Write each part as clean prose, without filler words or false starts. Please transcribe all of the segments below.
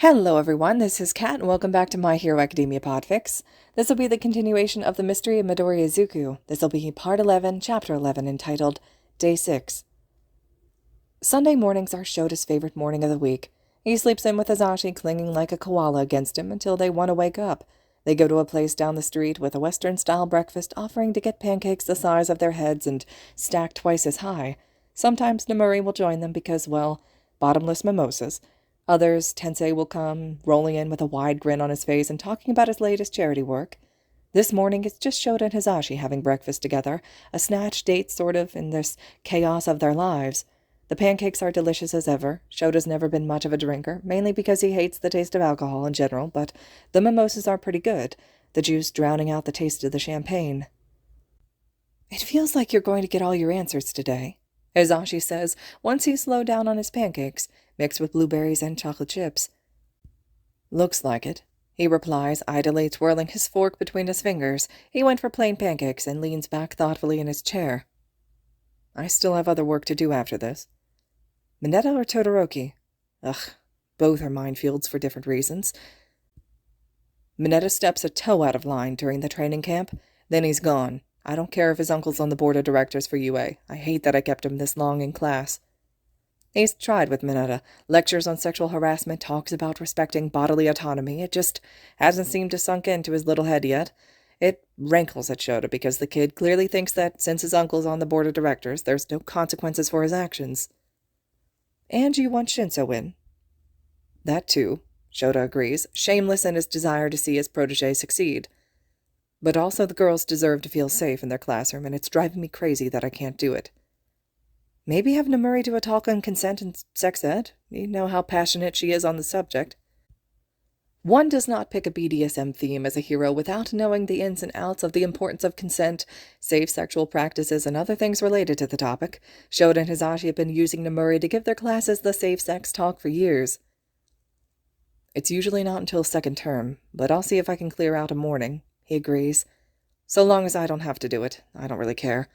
Hello everyone, this is Kat and welcome back to My Hero Academia Podfics. This will be the continuation of the Mystery of Midoriya Izuku. This will be Part 11, Chapter 11, entitled Day 6. Sunday mornings are Shota's favorite morning of the week. He sleeps in with Hizashi clinging like a koala against him until they want to wake up. They go to a place down the street with a Western-style breakfast offering to get pancakes the size of their heads and stacked twice as high. Sometimes Namuri will join them because, well, bottomless mimosas. Others, Tensei will come, rolling in with a wide grin on his face and talking about his latest charity work. This morning it's just Shota and Hizashi having breakfast together, a snatch date sort of in this chaos of their lives. The pancakes are delicious as ever. Shota's never been much of a drinker, mainly because he hates the taste of alcohol in general, but the mimosas are pretty good, the juice drowning out the taste of the champagne. "It feels like you're going to get all your answers today," Aizawa says, once he slowed down on his pancakes, mixed with blueberries and chocolate chips. "Looks like it," he replies, idly twirling his fork between his fingers. He went for plain pancakes and leans back thoughtfully in his chair. "I still have other work to do after this." "Mineta or Todoroki?" "Ugh, both are minefields for different reasons." "Mineta steps a toe out of line during the training camp, then he's gone. I don't care if his uncle's on the board of directors for UA. I hate that I kept him this long in class." He's tried with Mineta, lectures on sexual harassment, talks about respecting bodily autonomy. It just hasn't seemed to sunk into his little head yet. It rankles at Shota because the kid clearly thinks that since his uncle's on the board of directors, there's no consequences for his actions. "And you want Shinso in?" "That too," Shota agrees, shameless in his desire to see his protege succeed. "But also the girls deserve to feel safe in their classroom, and it's driving me crazy that I can't do it." "Maybe have Namuri do a talk on consent and sex ed. You know how passionate she is on the subject." One does not pick a BDSM theme as a hero without knowing the ins and outs of the importance of consent, safe sexual practices, and other things related to the topic. Shota and Hizashi have been using Namuri to give their classes the safe sex talk for years. "It's usually not until second term, but I'll see if I can clear out a morning," he agrees. "So long as I don't have to do it, I don't really care.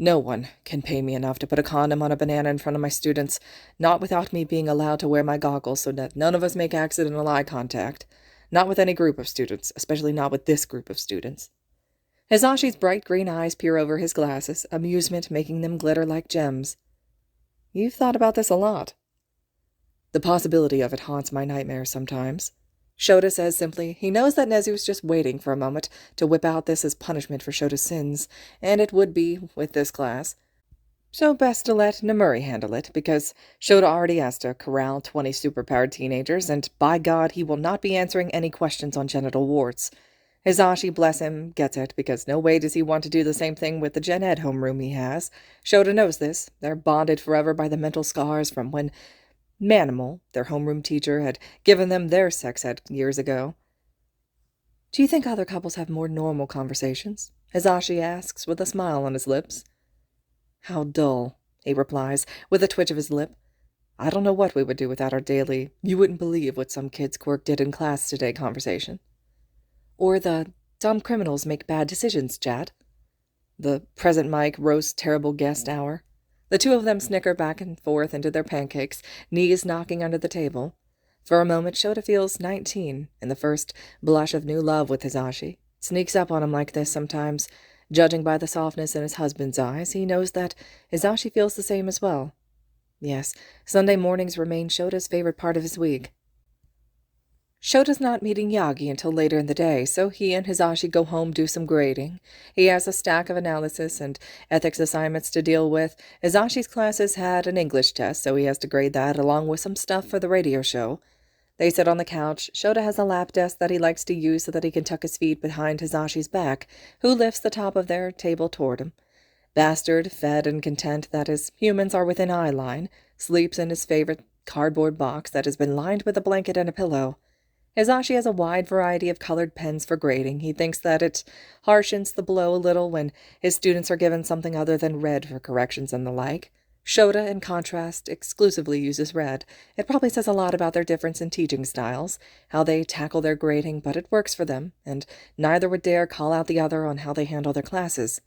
No one can pay me enough to put a condom on a banana in front of my students, not without me being allowed to wear my goggles so that none of us make accidental eye contact. Not with any group of students, especially not with this group of students." Hizashi's bright green eyes peer over his glasses, amusement making them glitter like gems. "You've thought about this a lot." "The possibility of it haunts my nightmares sometimes." Shota says simply. He knows that Nezu was just waiting for a moment to whip out this as punishment for Shota's sins, and it would be with this class. So best to let Namuri handle it, because Shota already has to corral 20 superpowered teenagers, and by God, he will not be answering any questions on genital warts. Hizashi, bless him, gets it, because no way does he want to do the same thing with the gen ed homeroom he has. Shota knows this. They're bonded forever by the mental scars from when Manimal, their homeroom teacher, had given them their sex ed years ago. "Do you think other couples have more normal conversations?" Hizashi asks, with a smile on his lips. "How dull," he replies, with a twitch of his lip. "I don't know what we would do without our daily, you wouldn't believe what some kid's quirk did in class today conversation." Or the dumb criminals make bad decisions chat. The present mic roast terrible guest hour. The two of them snicker back and forth into their pancakes, knees knocking under the table. For a moment, Shota feels 19, in the first blush of new love with Hizashi. Sneaks up on him like this sometimes. Judging by the softness in his husband's eyes, he knows that Hizashi feels the same as well. Yes, Sunday mornings remain Shota's favorite part of his week. Shota's not meeting Yagi until later in the day, so he and Hizashi go home do some grading. He has a stack of analysis and ethics assignments to deal with. Hizashi's classes had an English test, so he has to grade that along with some stuff for the radio show. They sit on the couch. Shota has a lap desk that he likes to use so that he can tuck his feet behind Hizashi's back, who lifts the top of their table toward him. Bastard, fed and content that his humans are within eye line, sleeps in his favorite cardboard box that has been lined with a blanket and a pillow. Hizashi has a wide variety of colored pens for grading. He thinks that it harshens the blow a little when his students are given something other than red for corrections and the like. Shota, in contrast, exclusively uses red. It probably says a lot about their difference in teaching styles, how they tackle their grading, but it works for them, and neither would dare call out the other on how they handle their classes.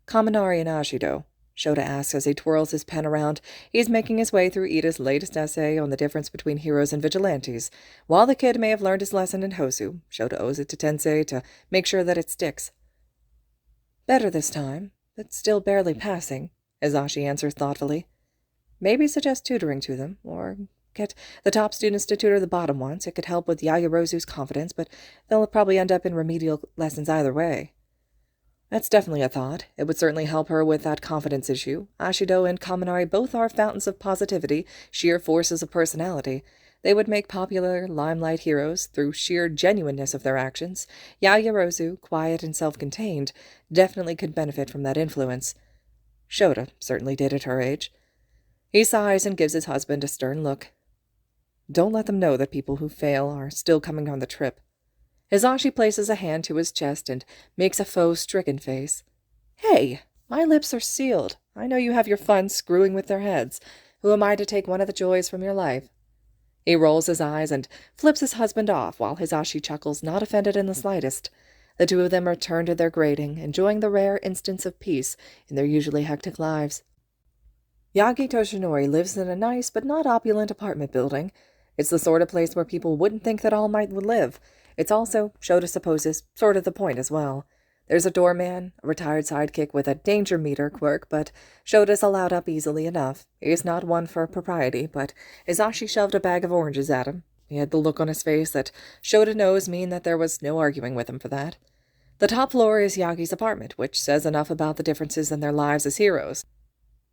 "Kaminari and Ashido," Shouta asks as he twirls his pen around. He's making his way through Ida's latest essay on the difference between heroes and vigilantes. While the kid may have learned his lesson in Hosu, Shouta owes it to Tensei to make sure that it sticks. Better this time, but still barely passing, Izashi answers thoughtfully. Maybe suggest tutoring to them, or get the top students to tutor the bottom ones. It could help with Yayorozu's confidence, but they'll probably end up in remedial lessons either way. That's definitely a thought. It would certainly help her with that confidence issue. Ashido and Kaminari both are fountains of positivity, sheer forces of personality. They would make popular limelight heroes through sheer genuineness of their actions. Yayorozu, quiet and self-contained, definitely could benefit from that influence. Shouta certainly did at her age. He sighs and gives his husband a stern look. Don't let them know that people who fail are still coming on the trip. Hizashi places a hand to his chest and makes a foe-stricken face. Hey, my lips are sealed. I know you have your fun screwing with their heads. Who am I to take one of the joys from your life? He rolls his eyes and flips his husband off while Hizashi chuckles, not offended in the slightest. The two of them return to their grating, enjoying the rare instance of peace in their usually hectic lives. Yagi Toshinori lives in a nice but not opulent apartment building. It's the sort of place where people wouldn't think that All Might would live. It's also, Shouta supposes, sort of the point as well. There's a doorman, a retired sidekick with a danger meter quirk, but Shouta's allowed up easily enough. He's not one for propriety, but Izashi shoved a bag of oranges at him. He had the look on his face that Shouta knows mean that there was no arguing with him for that. The top floor is Yagi's apartment, which says enough about the differences in their lives as heroes.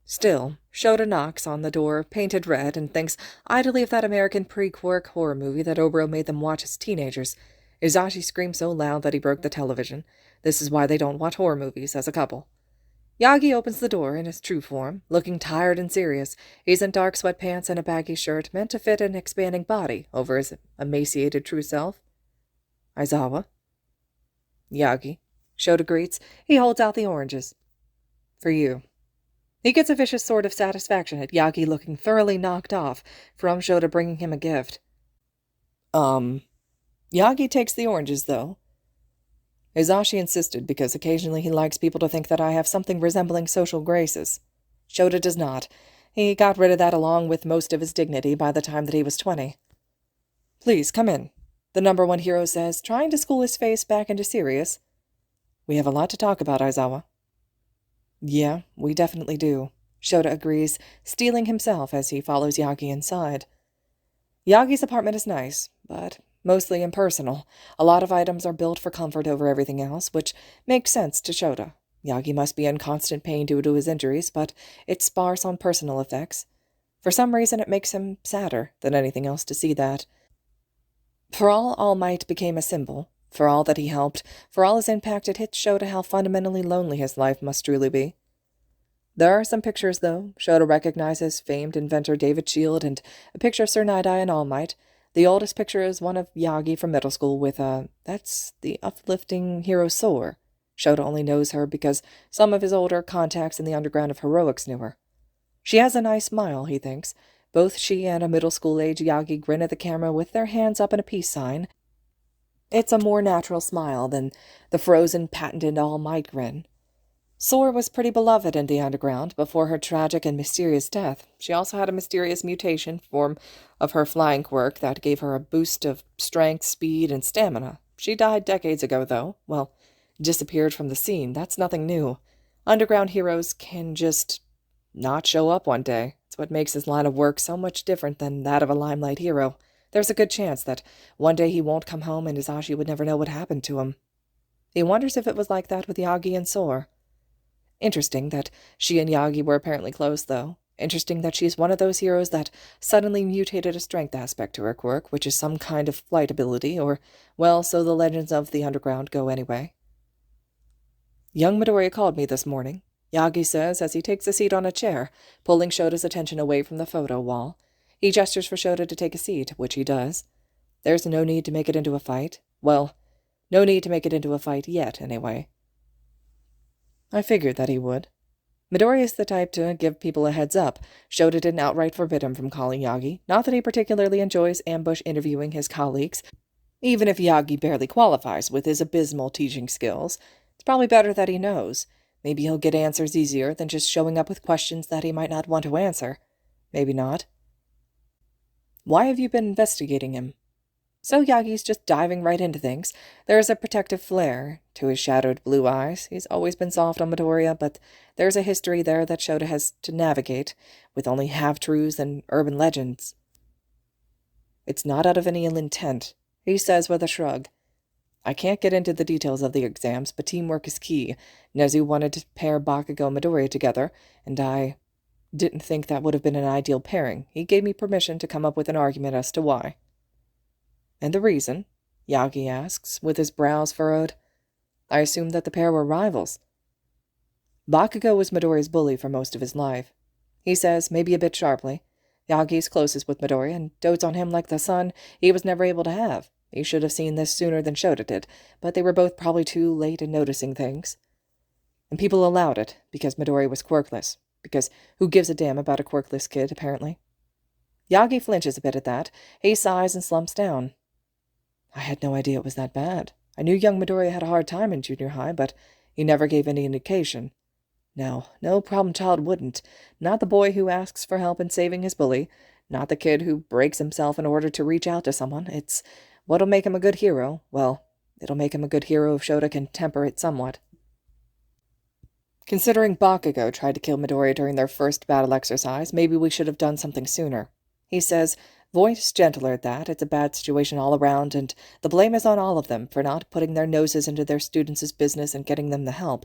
Still, Shouta knocks on the door, painted red, and thinks idly of that American pre-quirk horror movie that Obro made them watch as teenagers. Izashi screamed so loud that he broke the television. This is why they don't watch horror movies as a couple. Yagi opens the door in his true form, looking tired and serious. He's in dark sweatpants and a baggy shirt meant to fit an expanding body over his emaciated true self. Aizawa? Yagi. Shouta greets. He holds out the oranges. For you. He gets a vicious sort of satisfaction at Yagi looking thoroughly knocked off from Shouta bringing him a gift. Yagi takes the oranges, though. Izashi insisted because occasionally he likes people to think that I have something resembling social graces. Shouta does not. He got rid of that along with most of his dignity by the time that he was 20. Please, come in, the #1 hero says, trying to school his face back into serious. We have a lot to talk about, Aizawa. Yeah, we definitely do, Shouta agrees, steeling himself as he follows Yagi inside. Yagi's apartment is nice, but mostly impersonal. A lot of items are built for comfort over everything else, which makes sense to Shouta. Yagi must be in constant pain due to his injuries, but it's sparse on personal effects. For some reason it makes him sadder than anything else to see that. For all Might became a symbol, for all that he helped, for all his impact, it hits Shouta how fundamentally lonely his life must truly be. There are some pictures, though. Shouta recognizes famed inventor David Shield and a picture of Sir Nidai and All Might. The oldest picture is one of Yagi from middle school with that's the uplifting hero Soar. Shouta only knows her because some of his older contacts in the underground of heroics knew her. She has a nice smile, he thinks. Both she and a middle school-age Yagi grin at the camera with their hands up in a peace sign. It's a more natural smile than the frozen, patented All Might grin. Soar was pretty beloved in the underground before her tragic and mysterious death. She also had a mysterious mutation form of her flying quirk that gave her a boost of strength, speed, and stamina. She died decades ago, though. Well, disappeared from the scene. That's nothing new. Underground heroes can just not show up one day. It's what makes his line of work so much different than that of a limelight hero. There's a good chance that one day he won't come home and Izashi would never know what happened to him. He wonders if it was like that with Yagi and Soar. Interesting that she and Yagi were apparently close, though. Interesting that she's one of those heroes that suddenly mutated a strength aspect to her quirk, which is some kind of flight ability, or, well, so the legends of the underground go anyway. Young Midoriya called me this morning, Yagi says as he takes a seat on a chair, pulling Shota's attention away from the photo wall. He gestures for Shouta to take a seat, which he does. There's no need to make it into a fight. Well, no need to make it into a fight yet, anyway. I figured that he would. Midoriya's the type to give people a heads up. Shouta didn't outright forbid him from calling Yagi. Not that he particularly enjoys ambush interviewing his colleagues. Even if Yagi barely qualifies with his abysmal teaching skills, it's probably better that he knows. Maybe he'll get answers easier than just showing up with questions that he might not want to answer. Maybe not. Why have you been investigating him? So Yagi's just diving right into things. There's a protective flare to his shadowed blue eyes. He's always been soft on Midoriya, but there's a history there that Shouta has to navigate, with only half-truths and urban legends. It's not out of any ill intent, he says with a shrug. I can't get into the details of the exams, but teamwork is key. Nezu wanted to pair Bakugo and Midoriya together, and I didn't think that would have been an ideal pairing. He gave me permission to come up with an argument as to why. And the reason? Yagi asks, with his brows furrowed. I assumed that the pair were rivals. Bakugo was Midoriya's bully for most of his life. He says, maybe a bit sharply. Yagi's closest with Midoriya and dotes on him like the son he was never able to have. He should have seen this sooner than Shouta did, but they were both probably too late in noticing things. And people allowed it, because Midoriya was quirkless. Because who gives a damn about a quirkless kid, apparently? Yagi flinches a bit at that. He sighs and slumps down. I had no idea it was that bad. I knew young Midoriya had a hard time in junior high, but he never gave any indication. No problem child wouldn't. Not the boy who asks for help in saving his bully. Not the kid who breaks himself in order to reach out to someone. It's what'll make him a good hero. Well, it'll make him a good hero if Shouta can temper it somewhat. Considering Bakugo tried to kill Midoriya during their first battle exercise, maybe we should have done something sooner. He says, voice gentler at that. It's a bad situation all around, and the blame is on all of them for not putting their noses into their students' business and getting them the help.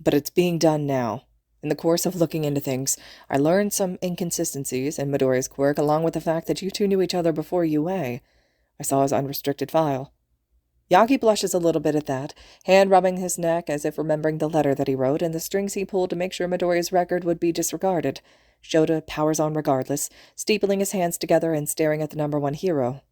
But it's being done now. In the course of looking into things, I learned some inconsistencies in Midoriya's quirk, along with the fact that you two knew each other before UA. I saw his unrestricted file. Yagi blushes a little bit at that, hand rubbing his neck as if remembering the letter that he wrote and the strings he pulled to make sure Midoriya's record would be disregarded. Shouta powers on regardless, steepling his hands together and staring at the #1 hero.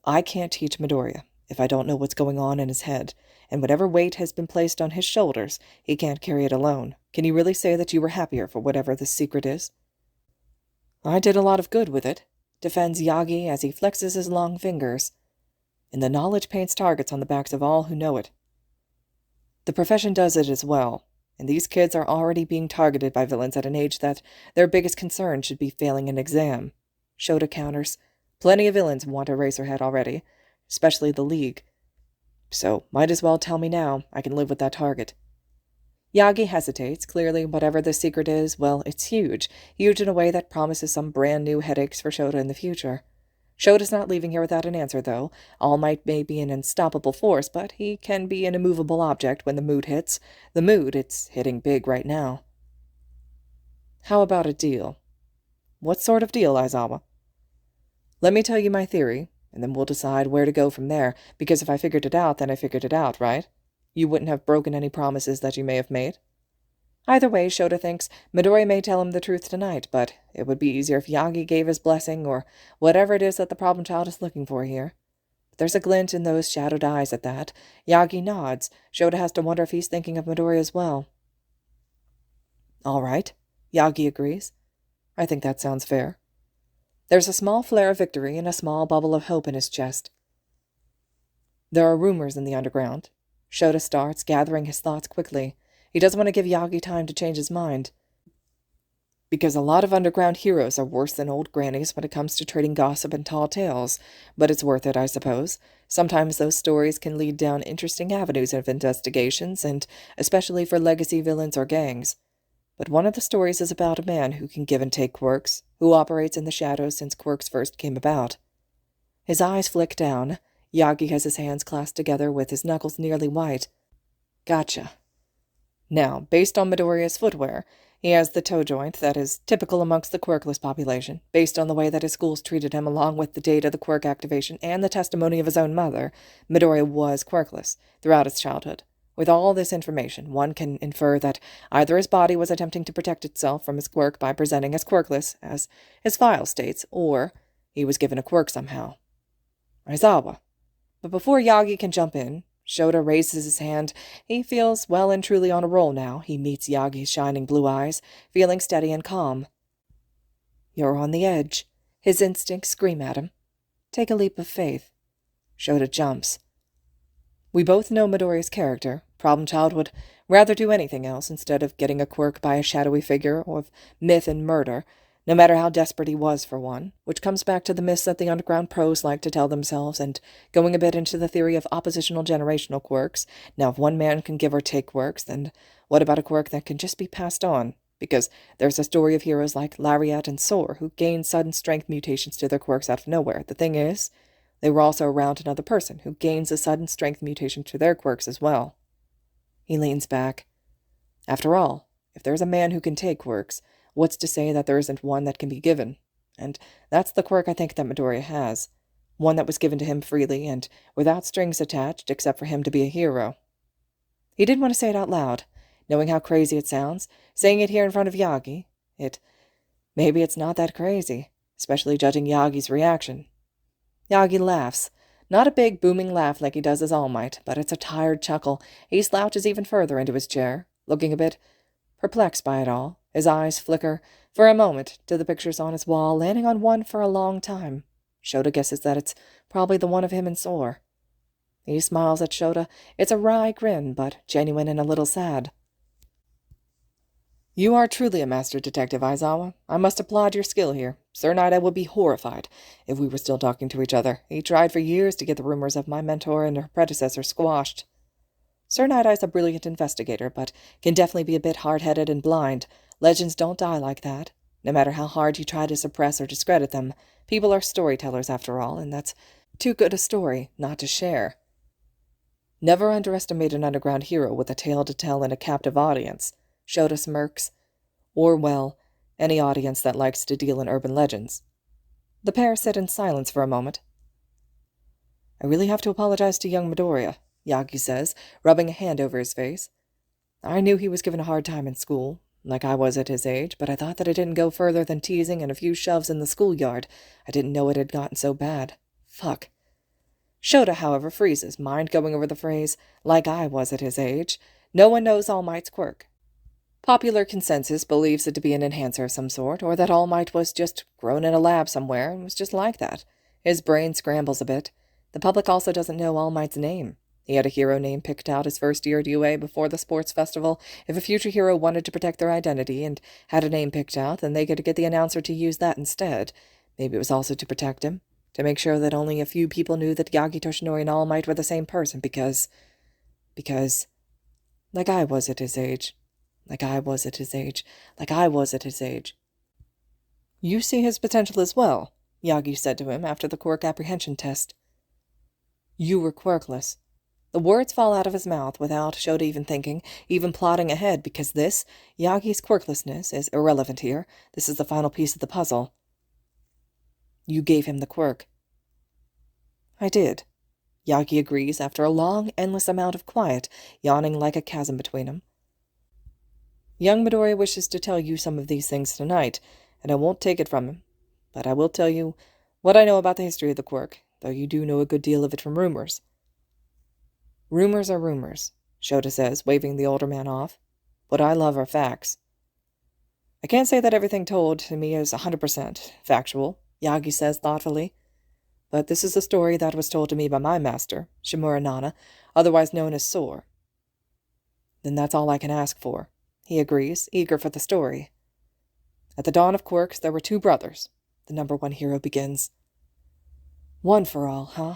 I can't teach Midoriya if I don't know what's going on in his head, and whatever weight has been placed on his shoulders, he can't carry it alone. Can you really say that you were happier for whatever this secret is? I did a lot of good with it, defends Yagi as he flexes his long fingers. And the knowledge paints targets on the backs of all who know it. The profession does it as well, and these kids are already being targeted by villains at an age that their biggest concern should be failing an exam. Shouta counters. Plenty of villains want Eraserhead already, especially the League. So, might as well tell me now. I can live with that target. Yagi hesitates. Clearly, whatever the secret is, well, it's huge. Huge in a way that promises some brand new headaches for Shouta in the future. Shota's not leaving here without an answer, though. All Might may be an unstoppable force, but he can be an immovable object when the mood hits. The mood, it's hitting big right now. How about a deal? What sort of deal, Aizawa? Let me tell you my theory, and then we'll decide where to go from there, because if I figured it out, then I figured it out, right? You wouldn't have broken any promises that you may have made. Either way, Shouta thinks Midoriya may tell him the truth tonight, but it would be easier if Yagi gave his blessing, or whatever it is that the problem child is looking for here. But there's a glint in those shadowed eyes at that. Yagi nods. Shouta has to wonder if he's thinking of Midoriya as well. All right, Yagi agrees. I think that sounds fair. There's a small flare of victory and a small bubble of hope in his chest. There are rumors in the underground. Shouta starts, gathering his thoughts quickly. He doesn't want to give Yagi time to change his mind. Because a lot of underground heroes are worse than old grannies when it comes to trading gossip and tall tales. But it's worth it, I suppose. Sometimes those stories can lead down interesting avenues of investigations, and especially for legacy villains or gangs. But one of the stories is about a man who can give and take quirks, who operates in the shadows since quirks first came about. His eyes flick down. Yagi has his hands clasped together with his knuckles nearly white. Gotcha. Now, based on Midoriya's footwear, he has the toe joint that is typical amongst the quirkless population. Based on the way that his schools treated him, along with the date of the quirk activation and the testimony of his own mother, Midoriya was quirkless throughout his childhood. With all this information, one can infer that either his body was attempting to protect itself from his quirk by presenting as quirkless, as his file states, or he was given a quirk somehow. Aizawa. But before Yagi can jump in, Shouta raises his hand. He feels well and truly on a roll now. He meets Yagi's shining blue eyes, feeling steady and calm. You're on the edge. His instincts scream at him. Take a leap of faith. Shouta jumps. We both know Midoriya's character. Problem Child would rather do anything else instead of getting a quirk by a shadowy figure of myth and murder, no matter how desperate he was for one, which comes back to the myths that the underground pros like to tell themselves, and going a bit into the theory of oppositional generational quirks. Now, if one man can give or take quirks, then what about a quirk that can just be passed on? Because there's a story of heroes like Lariat and Sor who gained sudden strength mutations to their quirks out of nowhere. The thing is, they were also around another person who gains a sudden strength mutation to their quirks as well. He leans back. After all, if there's a man who can take quirks, what's to say that there isn't one that can be given? And that's the quirk I think that Midoriya has. One that was given to him freely and without strings attached except for him to be a hero. He didn't want to say it out loud, knowing how crazy it sounds. Saying it here in front of Yagi, maybe it's not that crazy, especially judging Yagi's reaction. Yagi laughs. Not a big, booming laugh like he does as All Might, but it's a tired chuckle. He slouches even further into his chair, looking a bit perplexed by it all. His eyes flicker for a moment to the pictures on his wall, landing on one for a long time. Shouta guesses that it's probably the one of him and Sor. He smiles at Shouta. It's a wry grin, but genuine and a little sad. You are truly a master detective, Aizawa. I must applaud your skill here. Sir Knight would be horrified if we were still talking to each other. He tried for years to get the rumors of my mentor and her predecessor squashed. Sir Knight Eye's a brilliant investigator, but can definitely be a bit hard-headed and blind. Legends don't die like that. No matter how hard you try to suppress or discredit them, people are storytellers after all, and that's too good a story not to share. Never underestimate an underground hero with a tale to tell in a captive audience. Shouta smirks. Or, well, any audience that likes to deal in urban legends. The pair sit in silence for a moment. I really have to apologize to young Midoriya, Yagi says, rubbing a hand over his face. I knew he was given a hard time in school, like I was at his age, but I thought that it didn't go further than teasing and a few shoves in the schoolyard. I didn't know it had gotten so bad. Fuck. Shouta, however, freezes, mind going over the phrase, like I was at his age. No one knows All Might's quirk. Popular consensus believes it to be an enhancer of some sort, or that All Might was just grown in a lab somewhere and was just like that. His brain scrambles a bit. The public also doesn't know All Might's name. He had a hero name picked out his first year at UA before the sports festival. If a future hero wanted to protect their identity and had a name picked out, then they could get the announcer to use that instead. Maybe it was also to protect him, to make sure that only a few people knew that Yagi Toshinori and All Might were the same person, because, like I was at his age. Like I was at his age. Like I was at his age. You see his potential as well, Yagi said to him after the quirk apprehension test. You were quirkless. The words fall out of his mouth without Shouta even thinking, even plotting ahead, because this, Yagi's quirklessness, is irrelevant here. This is the final piece of the puzzle. You gave him the quirk. I did. Yagi agrees after a long, endless amount of quiet, yawning like a chasm between them. Young Midoriya wishes to tell you some of these things tonight, and I won't take it from him. But I will tell you what I know about the history of the quirk, though you do know a good deal of it from rumors. Rumors are rumors, Shouta says, waving the older man off. What I love are facts. I can't say that everything told to me is 100% factual, Yagi says thoughtfully. But this is a story that was told to me by my master, Shimura Nana, otherwise known as Sor. Then that's all I can ask for. He agrees, eager for the story. At the dawn of quirks, there were two brothers. The #1 hero begins. One for all, huh?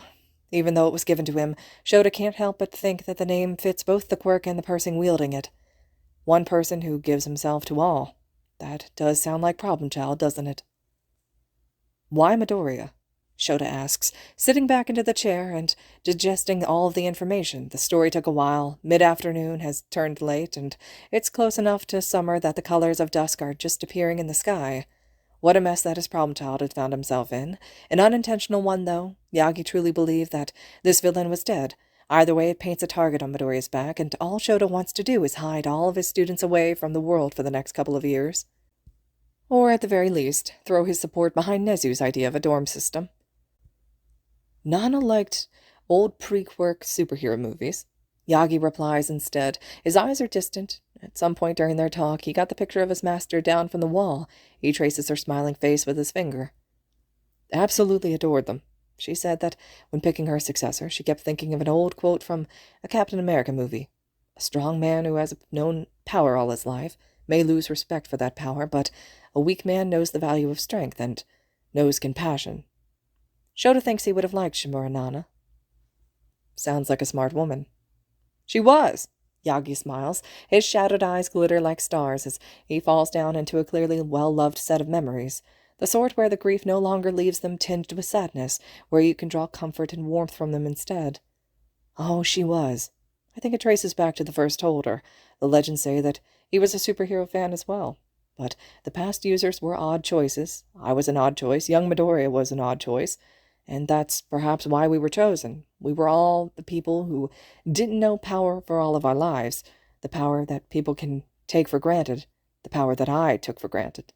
Even though it was given to him, Shouta can't help but think that the name fits both the quirk and the person wielding it. One person who gives himself to all. That does sound like Problem Child, doesn't it? Why Midoriya? Shouta asks, sitting back into the chair and digesting all of the information. The story took a while. Mid-afternoon has turned late, and it's close enough to summer that the colors of dusk are just appearing in the sky. What a mess that his Problem Child had found himself in. An unintentional one, though. Yagi truly believed that this villain was dead. Either way, it paints a target on Midoriya's back, and all Shouta wants to do is hide all of his students away from the world for the next couple of years. Or, at the very least, throw his support behind Nezu's idea of a dorm system. Nana liked old pre-quirk superhero movies. Yagi replies instead. His eyes are distant. At some point during their talk, he got the picture of his master down from the wall. He traces her smiling face with his finger. Absolutely adored them. She said that when picking her successor, she kept thinking of an old quote from a Captain America movie. A strong man who has known power all his life may lose respect for that power, but a weak man knows the value of strength and knows compassion. Shouta thinks he would have liked Shimura Nana. Sounds like a smart woman. She was! Yagi smiles. His shadowed eyes glitter like stars as he falls down into a clearly well-loved set of memories, the sort where the grief no longer leaves them tinged with sadness, where you can draw comfort and warmth from them instead. Oh, she was. I think it traces back to the first holder. The legends say that he was a superhero fan as well. But the past users were odd choices. I was an odd choice. Young Midoriya was an odd choice. And that's perhaps why we were chosen. We were all the people who didn't know power for all of our lives, the power that people can take for granted, the power that I took for granted.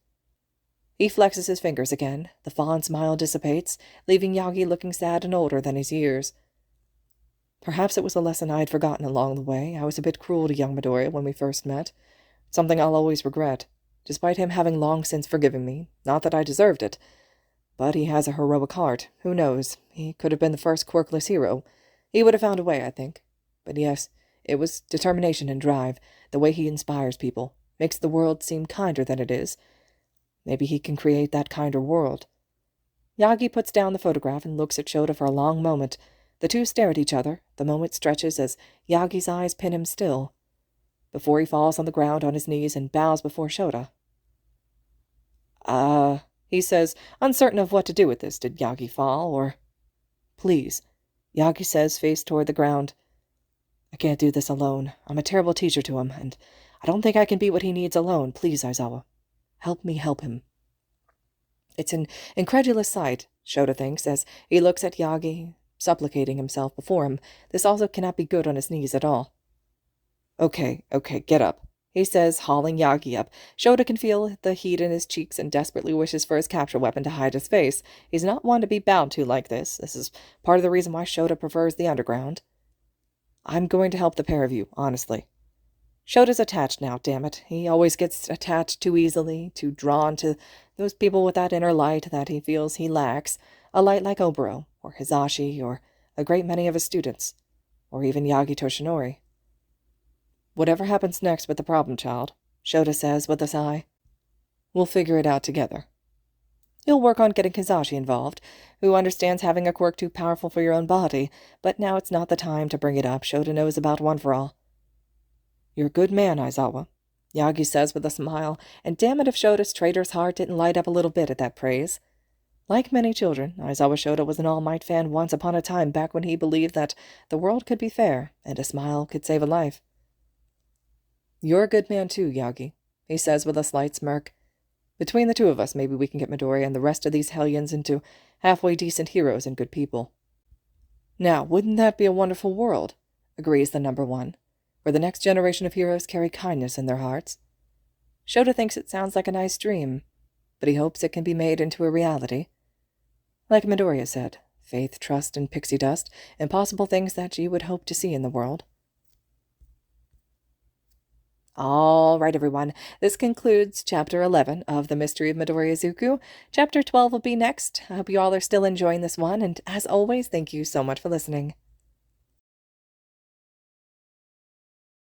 He flexes his fingers again. The fond smile dissipates, leaving Yagi looking sad and older than his years. Perhaps it was a lesson I had forgotten along the way. I was a bit cruel to young Midoriya when we first met. Something I'll always regret, despite him having long since forgiven me. Not that I deserved it. But he has a heroic heart. Who knows? He could have been the first quirkless hero. He would have found a way, I think. But yes, it was determination and drive, the way he inspires people, makes the world seem kinder than it is. Maybe he can create that kinder world. Yagi puts down the photograph and looks at Shouta for a long moment. The two stare at each other. The moment stretches as Yagi's eyes pin him still, before he falls on the ground on his knees and bows before Shouta. He says, uncertain of what to do with this. Did Yagi fall, or... Please, Yagi says, face toward the ground. I can't do this alone. I'm a terrible teacher to him, and I don't think I can be what he needs alone. Please, Aizawa. Help me help him. It's an incredulous sight, Shouta thinks, as he looks at Yagi, supplicating himself before him. This also cannot be good on his knees at all. Okay, get up, he says, hauling Yagi up. Shouta can feel the heat in his cheeks and desperately wishes for his capture weapon to hide his face. He's not one to be bound to like this. This is part of the reason why Shouta prefers the underground. I'm going to help the pair of you, honestly. Shota's attached now, damn it. He always gets attached too easily, too drawn to those people with that inner light that he feels he lacks, a light like Oboro, or Hizashi, or a great many of his students, or even Yagi Toshinori. Whatever happens next with the problem child, Shouta says with a sigh, we'll figure it out together. You'll work on getting Hizashi involved, who understands having a quirk too powerful for your own body, but now it's not the time to bring it up. Shouta knows about one for all. You're a good man, Aizawa, Yagi says with a smile, and damn it if Shota's traitor's heart didn't light up a little bit at that praise. Like many children, Aizawa Shouta was an All Might fan once upon a time, back when he believed that the world could be fair, and a smile could save a life. You're a good man too, Yagi, he says with a slight smirk. Between the two of us, maybe we can get Midoriya and the rest of these hellions into halfway decent heroes and good people. Now, wouldn't that be a wonderful world? Agrees the number one, where the next generation of heroes carry kindness in their hearts. Shouta thinks it sounds like a nice dream, but he hopes it can be made into a reality. Like Midoriya said, faith, trust, and pixie dust, impossible things that you would hope to see in the world. All right, everyone. This concludes Chapter 11 of The Mystery of Midoriya Izuku. Chapter 12 will be next. I hope you all are still enjoying this one, and as always, thank you so much for listening.